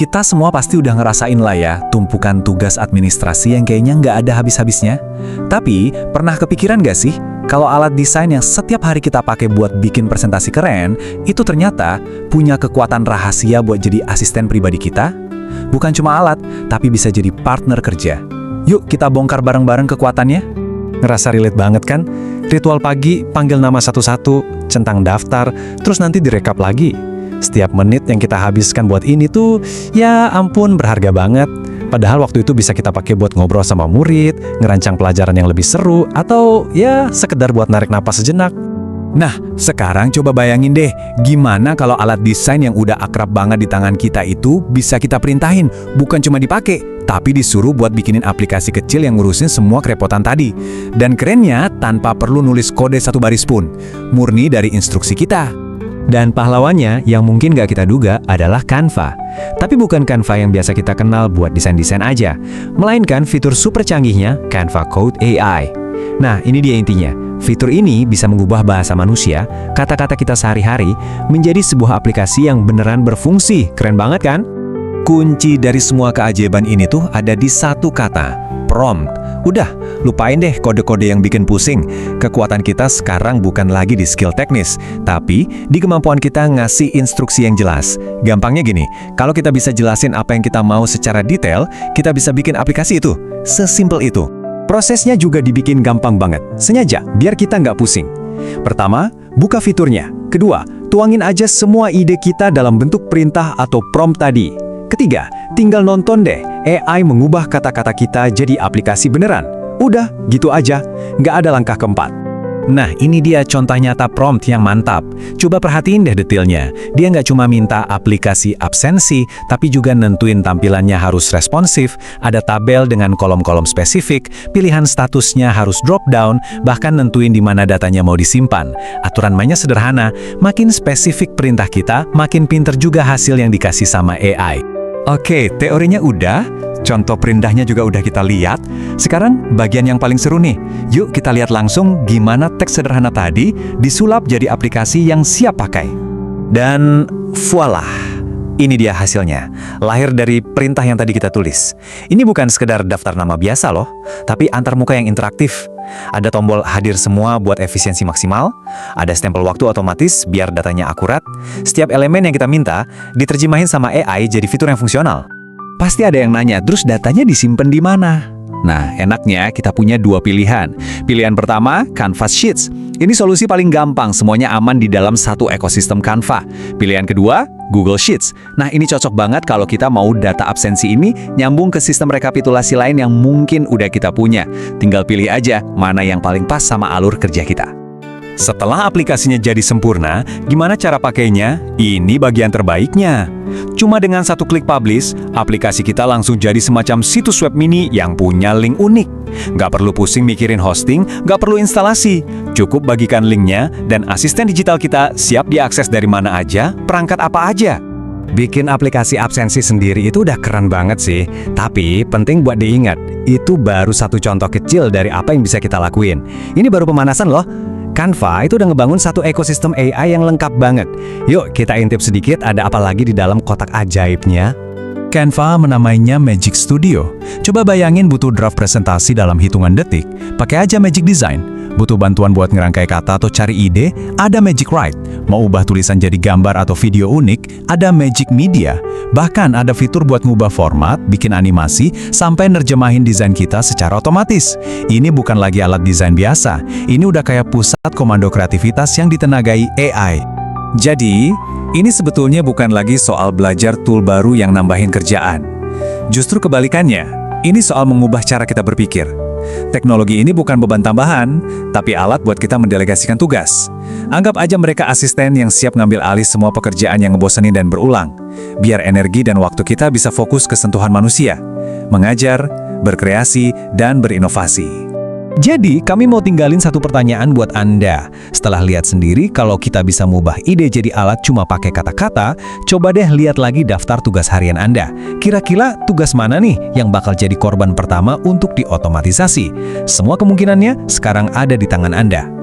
Kita semua pasti udah ngerasain lah ya, tumpukan tugas administrasi yang kayaknya nggak ada habis-habisnya. Tapi, pernah kepikiran nggak sih, kalau alat desain yang setiap hari kita pakai buat bikin presentasi keren, itu ternyata punya kekuatan rahasia buat jadi asisten pribadi kita? Bukan cuma alat, tapi bisa jadi partner kerja. Yuk kita bongkar bareng-bareng kekuatannya. Ngerasa relate banget kan? Ritual pagi, panggil nama satu-satu, centang daftar, terus nanti direkap lagi. Setiap menit yang kita habiskan buat ini tuh, ya ampun berharga banget. Padahal waktu itu bisa kita pakai buat ngobrol sama murid, ngerancang pelajaran yang lebih seru, atau ya sekedar buat narik napas sejenak. Nah, sekarang coba bayangin deh, gimana kalau alat desain yang udah akrab banget di tangan kita itu bisa kita perintahin, bukan cuma dipakai, tapi disuruh buat bikinin aplikasi kecil yang ngurusin semua kerepotan tadi. Dan kerennya, tanpa perlu nulis kode satu baris pun, murni dari instruksi kita. Dan pahlawannya yang mungkin gak kita duga adalah Canva. Tapi bukan Canva yang biasa kita kenal buat desain-desain aja, melainkan fitur super canggihnya Canva Code AI. Nah, ini dia intinya. Fitur ini bisa mengubah bahasa manusia, kata-kata kita sehari-hari, menjadi sebuah aplikasi yang beneran berfungsi. Keren banget kan? Kunci dari semua keajaiban ini tuh ada di satu kata, prompt. Udah, lupain deh kode-kode yang bikin pusing. Kekuatan kita sekarang bukan lagi di skill teknis, tapi di kemampuan kita ngasih instruksi yang jelas. Gampangnya gini, kalau kita bisa jelasin apa yang kita mau secara detail, kita bisa bikin aplikasi itu. Sesimpel itu. Prosesnya juga dibikin gampang banget, sengaja biar kita nggak pusing. Pertama, buka fiturnya. Kedua, tuangin aja semua ide kita dalam bentuk perintah atau prompt tadi. Ketiga, tinggal nonton deh, AI mengubah kata-kata kita jadi aplikasi beneran. Udah, gitu aja, nggak ada langkah keempat. Nah, ini dia contoh nyata prompt yang mantap. Coba perhatiin deh detailnya. Dia nggak cuma minta aplikasi absensi, tapi juga nentuin tampilannya harus responsif, ada tabel dengan kolom-kolom spesifik, pilihan statusnya harus drop down, bahkan nentuin di mana datanya mau disimpan. Aturan mainnya sederhana, makin spesifik perintah kita, makin pinter juga hasil yang dikasih sama AI. Oke, teorinya udah, contoh perintahnya juga udah kita lihat. Sekarang bagian yang paling seru nih. Yuk kita lihat langsung gimana teks sederhana tadi disulap jadi aplikasi yang siap pakai. Dan voila, ini dia hasilnya. Lahir dari perintah yang tadi kita tulis. Ini bukan sekedar daftar nama biasa loh, tapi antarmuka yang interaktif. Ada tombol hadir semua buat efisiensi maksimal, ada stempel waktu otomatis biar datanya akurat. Setiap elemen yang kita minta diterjemahin sama AI jadi fitur yang fungsional. Pasti ada yang nanya, terus datanya disimpan di mana? Nah, enaknya kita punya dua pilihan. Pilihan pertama, Canvas Sheets. Ini solusi paling gampang, semuanya aman di dalam satu ekosistem Canva. Pilihan kedua, Google Sheets. Nah, ini cocok banget kalau kita mau data absensi ini nyambung ke sistem rekapitulasi lain yang mungkin udah kita punya. Tinggal pilih aja mana yang paling pas sama alur kerja kita. Setelah aplikasinya jadi sempurna, gimana cara pakainya? Ini bagian terbaiknya. Cuma dengan satu klik publish, aplikasi kita langsung jadi semacam situs web mini yang punya link unik. Nggak perlu pusing mikirin hosting, nggak perlu instalasi. Cukup bagikan linknya, dan asisten digital kita siap diakses dari mana aja, perangkat apa aja. Bikin aplikasi absensi sendiri itu udah keren banget sih. Tapi penting buat diingat, itu baru satu contoh kecil dari apa yang bisa kita lakuin. Ini baru pemanasan loh. Canva itu udah ngebangun satu ekosistem AI yang lengkap banget. Yuk kita intip sedikit ada apa lagi di dalam kotak ajaibnya. Canva menamainya Magic Studio. Coba bayangin butuh draft presentasi dalam hitungan detik, pakai aja Magic Design. Butuh bantuan buat ngerangkai kata atau cari ide, ada Magic Write. Mau ubah tulisan jadi gambar atau video unik, ada Magic Media. Bahkan ada fitur buat ngubah format, bikin animasi, sampai nerjemahin desain kita secara otomatis. Ini bukan lagi alat desain biasa, ini udah kayak pusat komando kreativitas yang ditenagai AI. Jadi, ini sebetulnya bukan lagi soal belajar tool baru yang nambahin kerjaan. Justru kebalikannya, ini soal mengubah cara kita berpikir. Teknologi ini bukan beban tambahan, tapi alat buat kita mendelegasikan tugas. Anggap aja mereka asisten yang siap ngambil alih semua pekerjaan yang ngebosenin dan berulang. Biar energi dan waktu kita bisa fokus ke sentuhan manusia, mengajar, berkreasi, dan berinovasi. Jadi, kami mau tinggalin satu pertanyaan buat Anda. Setelah lihat sendiri kalau kita bisa mengubah ide jadi alat cuma pakai kata-kata, coba deh lihat lagi daftar tugas harian Anda. Kira-kira tugas mana nih yang bakal jadi korban pertama untuk diotomatisasi? Semua kemungkinannya sekarang ada di tangan Anda.